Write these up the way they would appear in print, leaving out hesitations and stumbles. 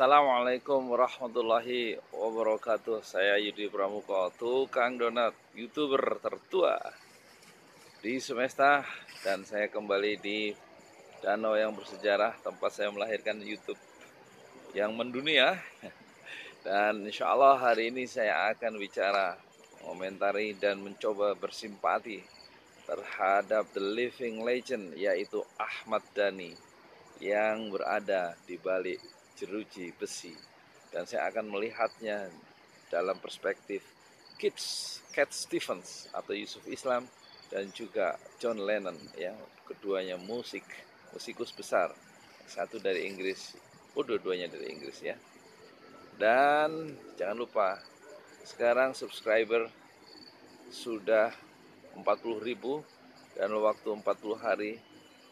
Assalamualaikum warahmatullahi wabarakatuh. Saya Yudi Pramuko, tukang donat, YouTuber tertua di semesta, dan saya kembali di danau yang bersejarah, tempat saya melahirkan YouTube yang mendunia. Dan insya Allah hari ini saya akan bicara, mengomentari dan mencoba bersimpati terhadap the living legend, yaitu Ahmad Dhani, yang berada di balik jeruji besi, dan saya akan melihatnya dalam perspektif Cat Stevens atau Yusuf Islam dan juga John Lennon, ya, keduanya musikus besar, satu dari Inggris, dua-duanya dari Inggris, ya. Dan jangan lupa, sekarang subscriber sudah 40.000 dan waktu 40 hari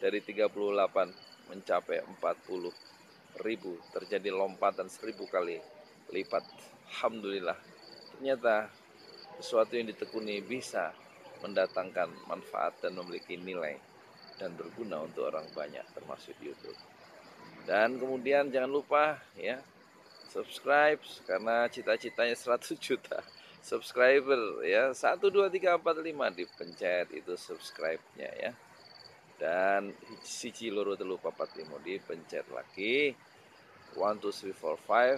dari 38 mencapai 40.000, terjadi lompatan 1000 kali lipat. Alhamdulillah, ternyata sesuatu yang ditekuni bisa mendatangkan manfaat dan memiliki nilai dan berguna untuk orang banyak, termasuk YouTube. Dan kemudian jangan lupa, ya, subscribe, karena cita-citanya 100 juta subscriber, ya. 1 2 3 4 5 dipencet itu subscribe-nya, ya. Dan siji loro telu papat limo dipencet lagi. 1 2 3 4 5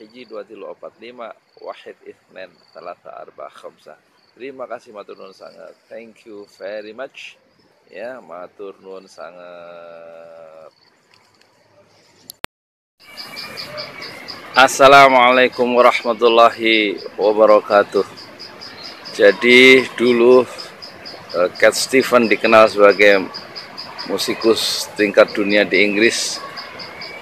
hiji 2 3 4 5 wahid ithnain thalatha arba khamsah. Terima kasih, matur nuwun sangat. Thank you very much, ya, matur nuwun sangat. Assalamualaikum warahmatullahi wabarakatuh. Jadi dulu Cat Stevens dikenal sebagai musikus tingkat dunia di Inggris,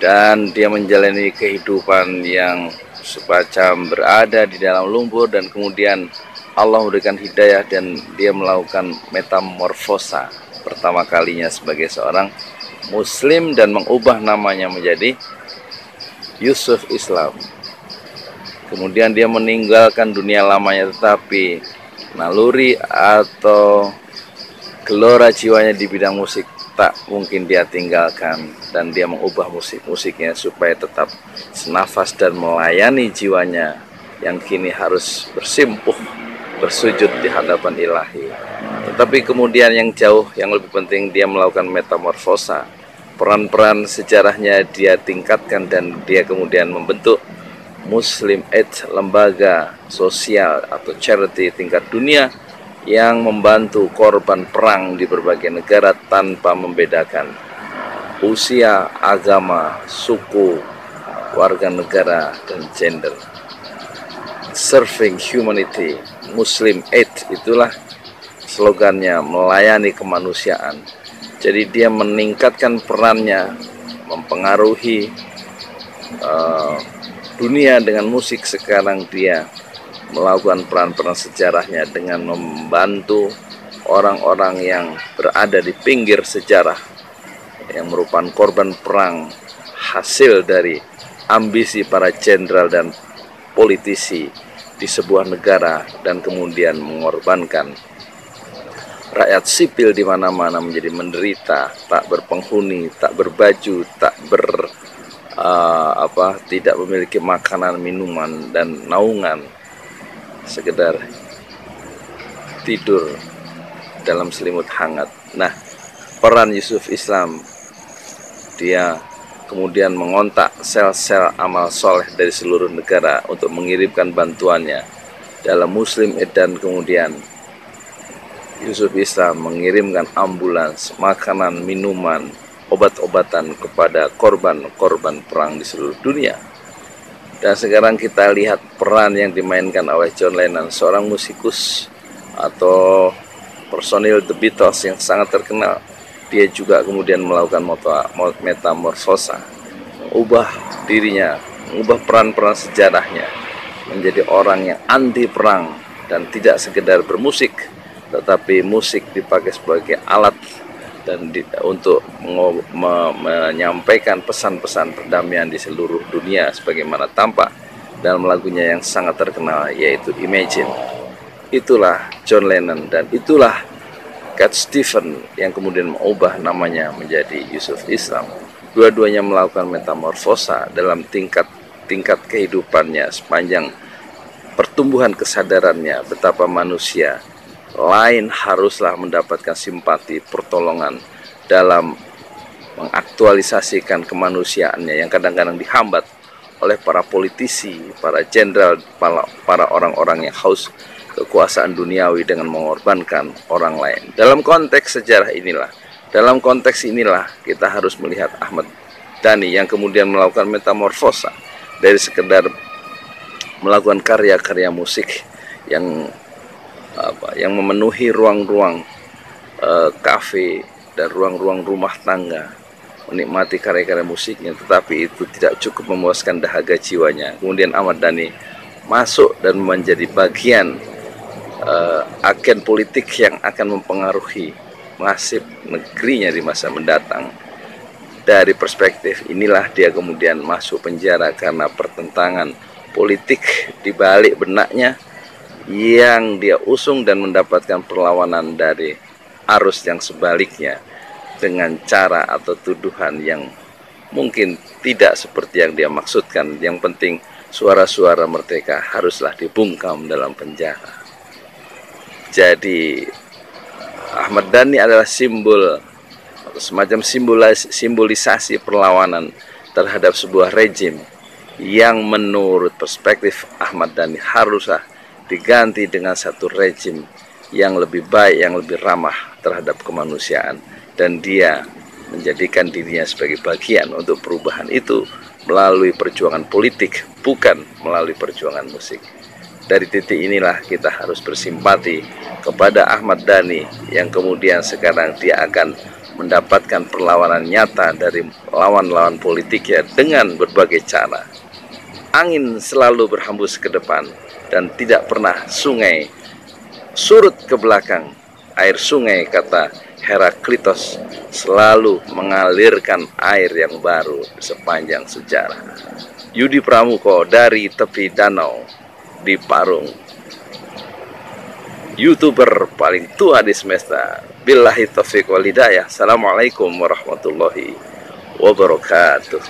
dan dia menjalani kehidupan yang semacam berada di dalam lumpur, dan kemudian Allah memberikan hidayah dan dia melakukan metamorfosa pertama kalinya sebagai seorang muslim dan mengubah namanya menjadi Yusuf Islam. Kemudian dia meninggalkan dunia lamanya, tetapi naluri atau gelora jiwanya di bidang musik tak mungkin dia tinggalkan, dan dia mengubah musiknya supaya tetap senafas dan melayani jiwanya yang kini harus bersimpuh bersujud di hadapan ilahi. Tetapi kemudian yang jauh yang lebih penting, dia melakukan metamorfosa. Peran-peran sejarahnya dia tingkatkan, dan dia kemudian membentuk Muslim Aid, lembaga sosial atau charity tingkat dunia yang membantu korban perang di berbagai negara tanpa membedakan usia, agama, suku, warga negara, dan gender. Serving humanity, Muslim Aid, itulah slogannya, melayani kemanusiaan. Jadi dia meningkatkan perannya, mempengaruhi dunia dengan musik. Sekarang dia melakukan peran-peran sejarahnya dengan membantu orang-orang yang berada di pinggir sejarah, yang merupakan korban perang hasil dari ambisi para jenderal dan politisi di sebuah negara, dan kemudian mengorbankan rakyat sipil di mana-mana menjadi menderita, tak berpenghuni, tak berbaju, tidak memiliki makanan, minuman, dan naungan, sekedar tidur dalam selimut hangat. Nah, peran Yusuf Islam, dia kemudian mengontak sel-sel amal soleh dari seluruh negara untuk mengirimkan bantuannya dalam Muslim Aid, dan kemudian Yusuf Islam mengirimkan ambulans, makanan, minuman, obat-obatan kepada korban-korban perang di seluruh dunia. Dan sekarang kita lihat peran yang dimainkan oleh John Lennon, seorang musikus atau personil The Beatles yang sangat terkenal. Dia juga kemudian melakukan metamorfosa, mengubah dirinya, mengubah peran-peran sejarahnya menjadi orang yang anti perang dan tidak sekedar bermusik, tetapi musik dipakai sebagai alat dan untuk menyampaikan pesan-pesan perdamaian di seluruh dunia, sebagaimana tampak dalam lagunya yang sangat terkenal, yaitu Imagine. Itulah John Lennon, dan itulah Cat Stevens yang kemudian mengubah namanya menjadi Yusuf Islam. Dua-duanya melakukan metamorfosa dalam tingkat kehidupannya sepanjang pertumbuhan kesadarannya betapa manusia lain haruslah mendapatkan simpati, pertolongan dalam mengaktualisasikan kemanusiaannya yang kadang-kadang dihambat oleh para politisi, para jenderal, para orang-orang yang haus kekuasaan duniawi dengan mengorbankan orang lain. Dalam konteks sejarah inilah, dalam konteks inilah kita harus melihat Ahmad Dhani yang kemudian melakukan metamorfosa dari sekedar melakukan karya-karya musik yang memenuhi ruang-ruang kafe dan ruang-ruang rumah tangga, menikmati karya-karya musiknya, tetapi itu tidak cukup memuaskan dahaga jiwanya. Kemudian Ahmad Dhani masuk dan menjadi bagian agen politik yang akan mempengaruhi nasib negerinya di masa mendatang. Dari perspektif inilah dia kemudian masuk penjara karena pertentangan politik di balik benaknya yang dia usung dan mendapatkan perlawanan dari arus yang sebaliknya dengan cara atau tuduhan yang mungkin tidak seperti yang dia maksudkan. Yang penting suara-suara merdeka haruslah dibungkam dalam penjara. Jadi Ahmad Dhani adalah simbol atau semacam simbolisasi perlawanan terhadap sebuah rejim yang menurut perspektif Ahmad Dhani haruslah diganti dengan satu rejim yang lebih baik, yang lebih ramah terhadap kemanusiaan, dan dia menjadikan dirinya sebagai bagian untuk perubahan itu melalui perjuangan politik, bukan melalui perjuangan musik. Dari titik inilah kita harus bersimpati kepada Ahmad Dhani yang kemudian sekarang dia akan mendapatkan perlawanan nyata dari lawan-lawan politiknya dengan berbagai cara. Angin selalu berhembus ke depan dan tidak pernah sungai surut ke belakang. Air sungai, kata Heraklitos, selalu mengalirkan air yang baru sepanjang sejarah. Yudi Pramuko dari tepi danau di Parung, YouTuber paling tua di semesta. Billahi taufiq wal hidayah. Assalamualaikum warahmatullahi wabarakatuh.